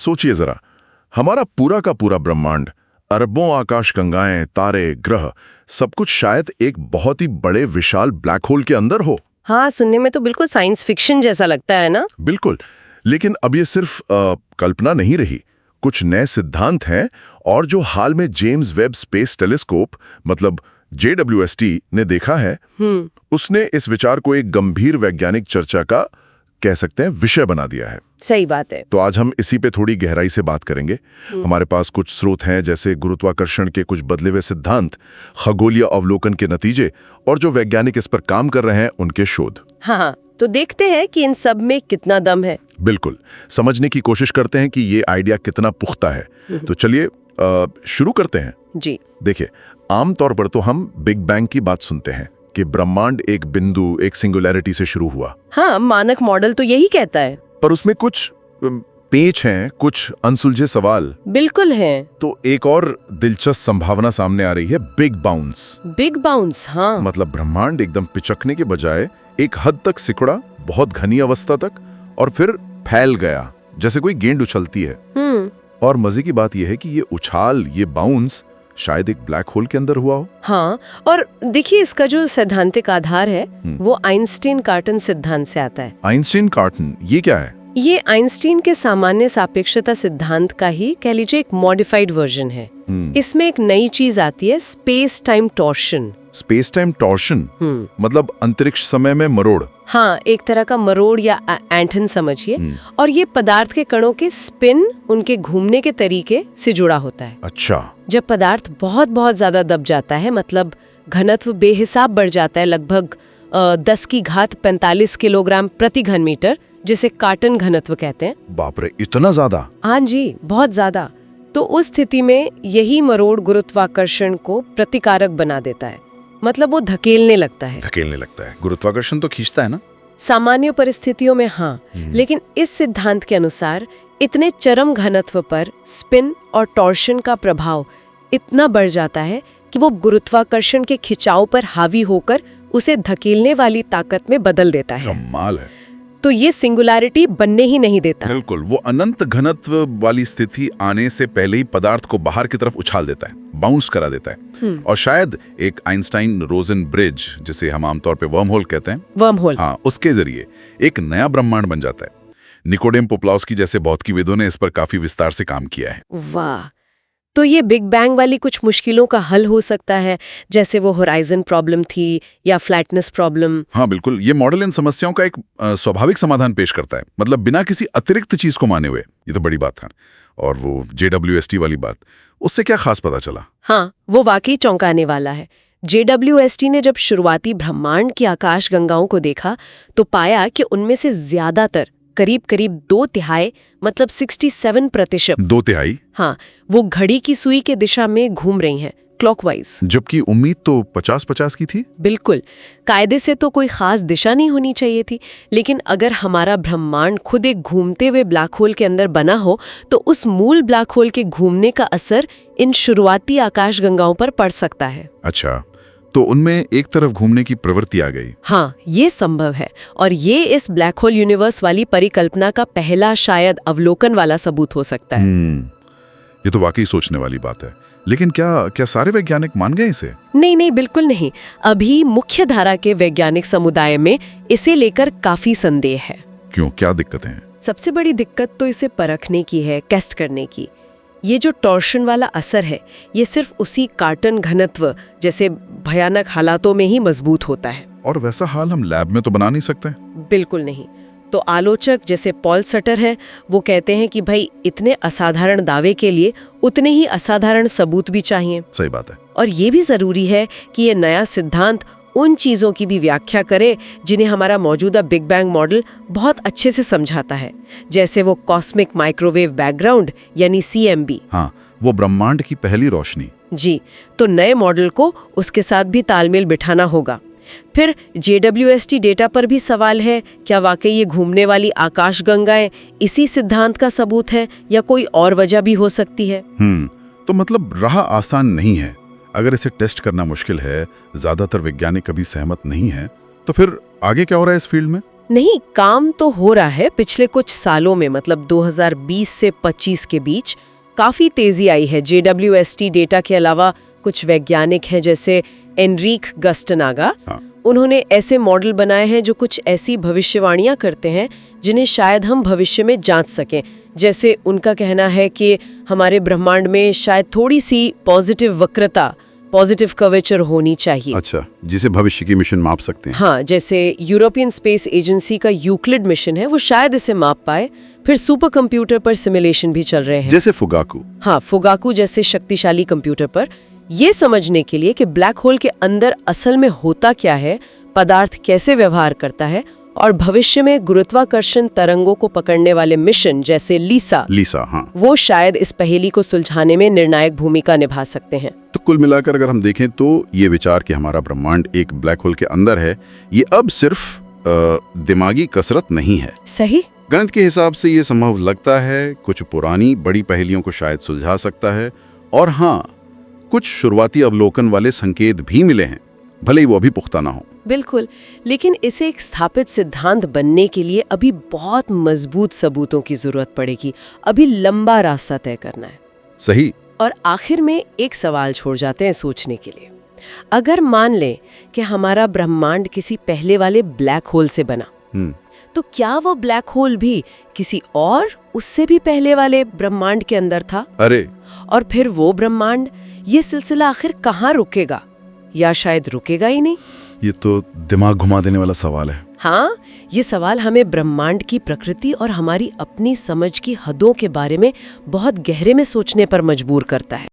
सोचिए जरा, हमारा पूरा का पूरा ब्रह्मांड, अरबों आकाशगंगाएं, तारे, ग्रह, सब कुछ शायद एक बहुत ही बड़े विशाल ब्लैक होल के अंदर हो। हाँ, सुनने में तो बिल्कुल साइंस फिक्शन जैसा लगता है ना। बिल्कुल, लेकिन अब ये सिर्फ कल्पना नहीं रही। कुछ नए सिद्धांत हैं और जो हाल में जेम्स वेब स्पेस टेलीस्कोप मतलब JWST ने देखा है, उसने इस विचार को एक गंभीर वैज्ञानिक चर्चा का कह सकते हैं विषय बना दिया है। सही बात है। तो आज हम इसी पे थोड़ी गहराई से बात करेंगे। हमारे पास कुछ स्रोत हैं, जैसे गुरुत्वाकर्षण के कुछ बदले हुए सिद्धांत, खगोलीय अवलोकन के नतीजे और जो वैज्ञानिक इस पर काम कर रहे हैं उनके शोध। हाँ, तो देखते हैं कि इन सब में कितना दम है। बिल्कुल, समझने की कोशिश करते हैं कि ये आइडिया कितना पुख्ता है। तो चलिए शुरू करते हैं। जी देखिए, आमतौर पर तो हम बिग बैंग की बात सुनते हैं कि ब्रह्मांड एक बिंदु, एक सिंगुलैरिटी से शुरू हुआ। हाँ, मानक मॉडल तो यही कहता है। पर उसमें कुछ पेच हैं, कुछ अनसुलझे सवाल। बिल्कुल है। तो एक और दिलचस्प संभावना सामने आ रही है, बिग बाउंस। बिग बाउंस, हाँ। मतलब ब्रह्मांड एकदम पिचकने के बजाय एक हद तक सिकुड़ा, बहुत घनी अवस्था तक, और फिर फैल गया, जैसे कोई गेंद उछलती है। और मजे की बात यह है कि ये उछाल, ये बाउंस शायद एक ब्लैक होल के अंदर हुआ हो। हाँ, और देखिए इसका जो सैद्धांतिक आधार है वो आइंस्टीन कार्टन सिद्धांत से आता है। आइंस्टीन कार्टन, ये क्या है? ये आइंस्टीन के सामान्य सापेक्षता सिद्धांत का ही कह लीजिए एक मॉडिफाइड वर्जन है। इसमें एक नई चीज आती है, space time torsion. Space time torsion मतलब अंतरिक्ष समय में मरोड़। हाँ, एक तरह का मरोड़ या एंटन समझिए। और ये पदार्थ के कणों के स्पिन, उनके घूमने के तरीके से जुड़ा होता है। अच्छा। जब पदार्थ बहुत बहुत ज्यादा दब जाता है, मतलब घनत्व बेहिसाब बढ़ जाता है, लगभग 10 की घात 45 किलोग्राम प्रति घन मीटर, जिसे कार्टन घनत्व कहते हैं। बाप रे, इतना ज्यादा? हाँ जी, बहुत ज्यादा। तो उस स्थिति में यही मरोड़ गुरुत्वाकर्षण को प्रतिकारक बना देता है, मतलब वो धकेलने लगता है। धकेलने लगता है। गुरुत्वाकर्षण तो खींचता है ना? सामान्य परिस्थितियों में हाँ, लेकिन इस सिद्धांत के अनुसार इतने चरम घनत्व पर स्पिन और टॉर्शन का प्रभाव इतना बढ़ जाता है कि वो गुरुत्वाकर्षण के खिंचाव पर हावी होकर उसे धकेलने वाली ताकत में बदल देता है। कमाल है। तो ये सिंगुलैरिटी बनने ही नहीं देता। बिल्कुल, वो अनंत घनत्व वाली स्थिति आने से पहले ही पदार्थ को बाहर की तरफ उछाल देता है, बाउंस करा देता है। और शायद एक आइंस्टाइन रोजन ब्रिज, जिसे हम आमतौर पे वर्म होल कहते हैं, वर्म होल, हाँ, उसके जरिए एक नया ब्रह्मांड बन जाता है। निकोडेम पोप्लावस्की जैसे भौतिकीविदों ने इस पर काफी विस्तार से काम किया है। वाह, तो ये बिग बैंग वाली कुछ मुश्किलों का हल हो सकता है, जैसे वो होराइजन प्रॉब्लम थी या फ्लैटनेस प्रॉब्लम। हाँ बिल्कुल, ये मॉडल इन समस्याओं का एक स्वाभाविक समाधान पेश करता है, मतलब बिना किसी अतिरिक्त चीज को माने हुए। ये तो बड़ी बात है। और वो JWST वाली बात, उससे क्या खास पता चला? हाँ, वो वाकई चौंकाने वाला है। JWST ने जब शुरुआती ब्रह्मांड की आकाशगंगाओं को देखा तो पाया कि उनमें से ज्यादातर, करीब करीब 2/3, मतलब 67%, 2/3, हाँ, वो घड़ी की सुई के दिशा में घूम रही हैं, क्लॉकवाइज। जबकि उम्मीद तो 50-50 की थी। बिल्कुल, कायदे से तो कोई खास दिशा नहीं होनी चाहिए थी, लेकिन अगर हमारा ब्रह्मांड खुद एक घूमते हुए ब्लैक होल के अंदर बना हो तो उस मूल ब्लैक होल के घूमने का असर इन शुरुआती आकाशगंगाओं पर पड़ सकता है। अच्छा, तो उनमें एक तरफ घूमने की प्रवृत्ति आ गई। हाँ, ये संभव है, और ये इस ब्लैक होल यूनिवर्स वाली परिकल्पना का पहला शायद अवलोकन वाला सबूत हो सकता है। ये तो वाकई सोचने वाली बात है। लेकिन क्या सारे वैज्ञानिक मान गए इसे? नहीं, बिल्कुल नहीं। अभी मुख्य धारा के वैज्ञानिक समुदाय में इसे लेकर काफी संदेह है। क्यों, क्या दिक्कतें हैं? सबसे बड़ी दिक्कत तो इसे परखने की है, टेस्ट करने की। ये जो टॉर्शन वाला असर है, ये सिर्फ उसी कार्टन घनत्व जैसे भयानक हालातों में ही मजबूत होता है। और वैसा हाल हम लैब में तो बना नहीं सकते। बिल्कुल नहीं। तो आलोचक जैसे पॉल सटर हैं, वो कहते हैं कि भाई इतने असाधारण दावे के लिए उतने ही असाधारण सबूत भी चाहिए। सही बात है। और ये भी जरूरी है कि ये नया सिद्धांत उन चीजों की भी व्याख्या करे जिन्हें हमारा मौजूदा बिग बैंग मॉडल बहुत अच्छे से समझाता है, जैसे वो कॉस्मिक माइक्रोवेव बैकग्राउंड यानी CMB। हाँ, वो ब्रह्मांड की पहली रोशनी। जी, तो नए मॉडल को उसके साथ भी तालमेल बिठाना होगा। फिर JWST डेटा पर भी सवाल है, क्या वाकई ये घूमने वाली आकाशगंगाएं इसी सिद्धांत का सबूत है या कोई और वजह भी हो सकती है? तो मतलब राह आसान नहीं है। अगर इसे टेस्ट करना मुश्किल है, ज्यादातर वैज्ञानिक कभी सहमत नहीं है, तो फिर आगे क्या हो रहा है इस फील्ड में? नहीं, काम तो हो रहा है पिछले कुछ सालों में, मतलब 2020 से 25 के बीच काफी तेजी आई है। JWST डेटा के अलावा कुछ वैज्ञानिक हैं जैसे एनरिक गस्टनागा, उन्होंने ऐसे मॉडल बनाए हैं जो कुछ ऐसी भविष्यवाणियां करते हैं जिन्हें शायद हम भविष्य में जांच सकें। जैसे उनका कहना है कि हमारे ब्रह्मांड में शायद थोड़ी सी पॉजिटिव वक्रता, पॉजिटिव कर्वेचर होनी चाहिए। अच्छा, जिसे भविष्य की मिशन माप सकते हैं। हाँ, जैसे यूरोपियन स्पेस एजेंसी का यूक्लिड मिशन है, वो शायद इसे माप पाए। फिर सुपर कंप्यूटर पर सिमुलेशन भी चल रहे हैं, जैसे फुगाकू। हाँ, फुगाकू जैसे शक्तिशाली कंप्यूटर पर, ये समझने के लिए कि ब्लैक होल के अंदर असल में होता क्या है, पदार्थ कैसे व्यवहार करता है, और भविष्य में गुरुत्वाकर्षण तरंगों को पकड़ने वाले मिशन जैसे लीसा, हाँ। वो शायद इस पहेली को सुलझाने में निर्णायक भूमिका निभा सकते हैं। तो कुल मिलाकर अगर हम देखें तो ये विचार कि हमारा ब्रह्मांड एक ब्लैक होल के अंदर है, ये अब सिर्फ दिमागी कसरत नहीं है। सही। गणित के हिसाब से ये संभव लगता है, कुछ पुरानी बड़ी पहेलियों को शायद सुलझा सकता है, और हाँ, कुछ शुरुआती अवलोकन वाले संकेत भी मिले हैं, भले ही वो अभी पुख्ता ना हो। बिल्कुल, लेकिन इसे एक स्थापित सिद्धांत बनने के लिए अभी बहुत मजबूत सबूतों की जरूरत पड़ेगी। अभी लंबा रास्ता तय करना है। सही। और आखिर में एक सवाल छोड़ जाते हैं सोचने के लिए। अगर मान लें कि हमारा ब्रह्मांड किसी पहले वाले ब्लैक होल से बना, तो क्या वो ब्लैक होल भी किसी और उससे भी पहले वाले ब्रह्मांड के अंदर था? अरे, और फिर वो ब्रह्मांड, ये सिलसिला आखिर कहाँ रुकेगा, या शायद रुकेगा ही नहीं? ये तो दिमाग घुमा देने वाला सवाल है। हाँ, ये सवाल हमें ब्रह्मांड की प्रकृति और हमारी अपनी समझ की हदों के बारे में बहुत गहरे में सोचने पर मजबूर करता है।